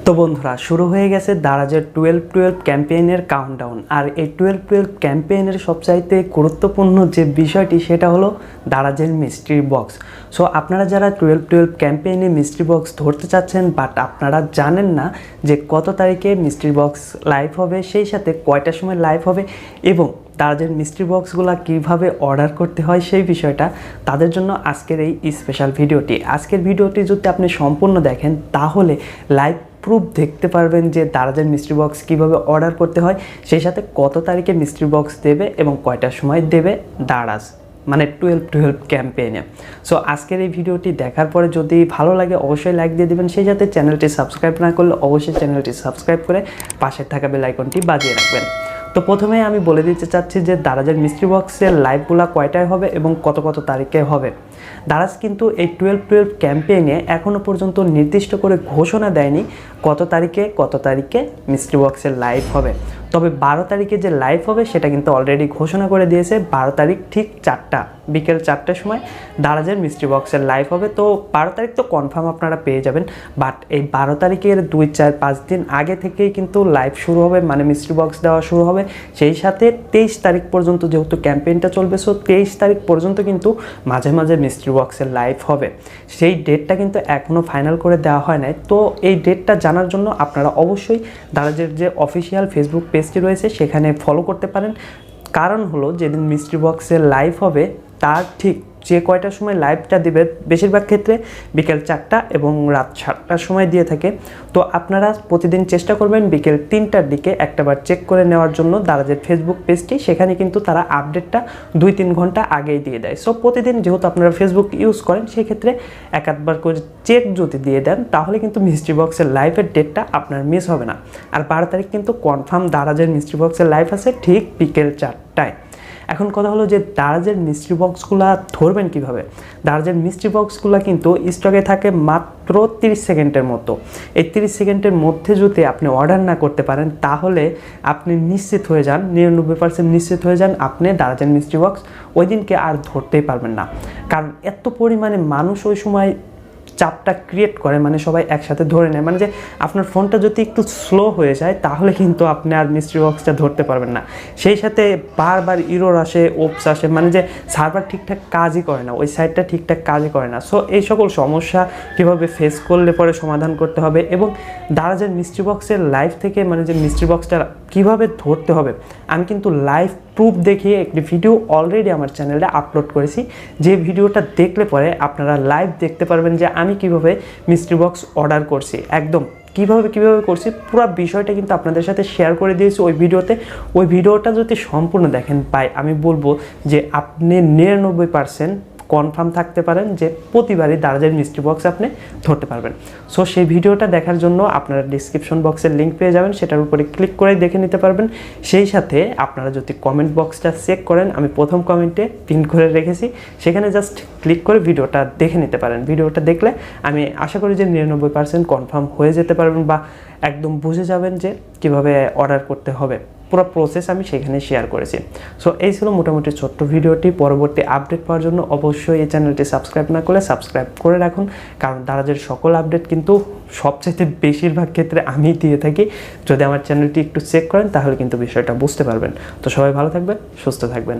তো বন্ধুরা শুরু হয়ে গেছে দারাজের 12-12 ক্যাম্পেইনের কাউন্টডাউন। আর এই 12-12 ক্যাম্পেইনের সবচাইতে গুরুত্বপূর্ণ যে বিষয়টি সেটা হলো দারাজের মিস্ট্রি বক্স। সো আপনারা যারা 12-12 ক্যাম্পেইনে মিস্ট্রি বক্স ধরতে চাচ্ছেন বাট আপনারা জানেন না যে কত তারিখে মিস্ট্রি বক্স লাইভ হবে, সেই সাথে কয়টার সময় লাইভ হবে এবং দারাজের মিস্ট্রি বক্সগুলো কীভাবে অর্ডার করতে হয় সেই বিষয়টা, তাদের জন্য আজকের এই স্পেশাল ভিডিওটি। আজকের ভিডিওটি যদি আপনি সম্পূর্ণ দেখেন তাহলে লাইভ প্রুফ দেখতে পারবেন যে দারাজের মিস্ট্রি বক্স কীভাবে অর্ডার করতে হয়, সেই সাথে কত তারিখে মিস্ট্রি বক্স দেবে এবং কয়টার সময় দেবে দারাজ, মানে 12-12 ক্যাম্পেইনে। সো আজকের এই ভিডিওটি দেখার পরে যদি ভালো লাগে অবশ্যই লাইক দিয়ে দেবেন, সেই সাথে চ্যানেলটি সাবস্ক্রাইব না করলে অবশ্যই চ্যানেলটি সাবস্ক্রাইব করে পাশে থাকা বেল আইকনটি বাজিয়ে রাখবেন। তো প্রথমেই আমি বলে দিতে চাচ্ছি যে দারাজের মিস্ট্রি বক্সের লাইভগুলো কয়টায় হবে এবং কত কত তারিখে হবে। দারাজ কিন্তু এই 12-12 ক্যাম্পেইনে এখনও পর্যন্ত নির্দিষ্ট করে ঘোষণা দেয়নি কত তারিখে মিস্ট্রি বক্সের লাইভ হবে। তবে 12 তারিখে যে লাইভ হবে সেটা কিন্তু অলরেডি ঘোষণা করে দিয়েছে। 12 তারিখ ঠিক বিকেল 4টার সময় দারাজের মিস্ট্রি বক্সের লাইভ হবে। তো 12 তারিখ তো কনফার্ম আপনারা পেয়ে যাবেন, বাট এই 12 তারিখের 2-4-5 দিন আগে থেকেই কিন্তু লাইভ শুরু হবে, মানে মিস্ট্রি বক্স দেওয়া শুরু হবে। সেই সাথে 23 তারিখ পর্যন্ত যেহেতু ক্যাম্পেইনটা চলবে, সো 23 তারিখ পর্যন্ত কিন্তু মাঝে মাঝে মিস্ট্রি বক্সের লাইভ হবে। সেই ডেটটা কিন্তু এখনও ফাইনাল করে দেওয়া হয় নাই। তো এই ডেটটা জানার জন্য আপনারা অবশ্যই দারাজের যে অফিসিয়াল ফেসবুক পেজটি রয়েছে সেখানে ফলো করতে পারেন। কারণ হলো যেদিন মিস্ট্রি বক্সের লাইভ হবে তার ঠিক যে কয়টার সময় লাইভটা দিবে, বেশিরভাগ ক্ষেত্রে বিকেল 4টা এবং রাত 7টার সময় দিয়ে থাকে। তো আপনারা প্রতিদিন চেষ্টা করবেন বিকেল 3টার দিকে একটাবার চেক করে নেওয়ার জন্য দারাজের ফেসবুক পেজটি। সেখানে কিন্তু তারা আপডেটটা 2-3 ঘন্টা আগেই দিয়ে দেয়। সো প্রতিদিন যেহেতু আপনারা ফেসবুক ইউজ করেন সেক্ষেত্রে এক-আধবার করে চেক যদি দিয়ে দেন তাহলে কিন্তু মিস্ট্রি বক্সের লাইভের ডেটটা আপনার মিস হবে না। আর 12 তারিখ কিন্তু কনফার্ম দারাজের মিস্ট্রি বক্সের লাইভ আছে ঠিক বিকেল 4টায়। এখন কথা হলো যে দারাজের মিস্ট্রি বক্সগুলো ধরবেন কিভাবে। দারাজের মিস্ট্রি বক্সগুলো কিন্তু স্টকে থাকে মাত্র 30 সেকেন্ডের মতো। এই 30 সেকেন্ডের মধ্যে যদি আপনি অর্ডার না করতে পারেন তাহলে আপনি নিশ্চিত হয়ে যান, 99% নিশ্চিত হয়ে যান আপনি দারাজের মিস্ট্রি বক্স ওই দিনকে আর ধরতেই পারবেন না। কারণ এত পরিমাণে মানুষ ওই সময় চাপটা ক্রিয়েট করে, মানে সবাই একসাথে ধরে নেয়, মানে যে আপনার ফোনটা যদি একটু স্লো হয়ে যায় তাহলে কিন্তু আপনি আর মিস্ট্রি বক্সটা ধরতে পারবেন না। সেই সাথে বারবার ইরর আসে, ওপস আসে, মানে যে সার্ভার ঠিকঠাক কাজই করে না, ওই সাইটটা ঠিকঠাক কাজই করে না। সো এই সকল সমস্যা কীভাবে ফেস করলে পরে সমাধান করতে হবে এবং দারাজের মিস্ট্রি বক্সের লাইভ থেকে, মানে যে মিস্ট্রি বক্সটা কীভাবে ধরতে হবে, আমি কিন্তু লাইভ প্রুফ দেখিয়ে একটি ভিডিও অলরেডি আমার চ্যানেলে আপলোড করেছি। যে ভিডিওটা দেখলে পরে আপনারা লাইভ দেখতে পারবেন যে আমি কিভাবে মিস্ট্রি বক্স অর্ডার করছি, একদম কিভাবে করছি পুরো বিষয়টা কিন্তু আপনাদের সাথে শেয়ার করে দিয়েছি ওই ভিডিওতে। ওই ভিডিওটা যদি সম্পূর্ণ দেখেন আমি বলবো যে আপনি 99% কনফার্ম থাকতে পারেন যে প্রতিবারই দারাজের মিস্ট্রি বক্স আপনি ধরতে পারবেন। সো সেই ভিডিওটা দেখার জন্য আপনারা ডিসক্রিপশন বক্সের লিঙ্ক পেয়ে যাবেন, সেটার উপরে ক্লিক করে দেখে নিতে পারবেন। সেই সাথে আপনারা যদি কমেন্ট বক্সটা চেক করেন, আমি প্রথম কমেন্টে পিন করে রেখেছি, সেখানে জাস্ট ক্লিক করে ভিডিওটা দেখে নিতে পারেন। ভিডিওটা দেখলে আমি আশা করি যে 99% কনফার্ম হয়ে যেতে পারবেন বা একদম বুঝে যাবেন যে কিভাবে অর্ডার করতে হবে। পুরো প্রসেস আমি সেখানে শেয়ার করেছি। সো এই ছিল মোটামুটি ছোট্ট ভিডিওটি। পরবর্তী আপডেট পাওয়ার জন্য অবশ্যই এই চ্যানেলটি সাবস্ক্রাইব না করলে সাবস্ক্রাইব করে রাখুন, কারণ দারাজের সকল আপডেট কিন্তু সবচাইতে বেশিরভাগ ক্ষেত্রে আমি দিয়ে থাকি। যদি আমার চ্যানেলটি একটু চেক করেন তাহলে কিন্তু বিষয়টা বুঝতে পারবেন। তো সবাই ভালো থাকবেন, সুস্থ থাকবেন।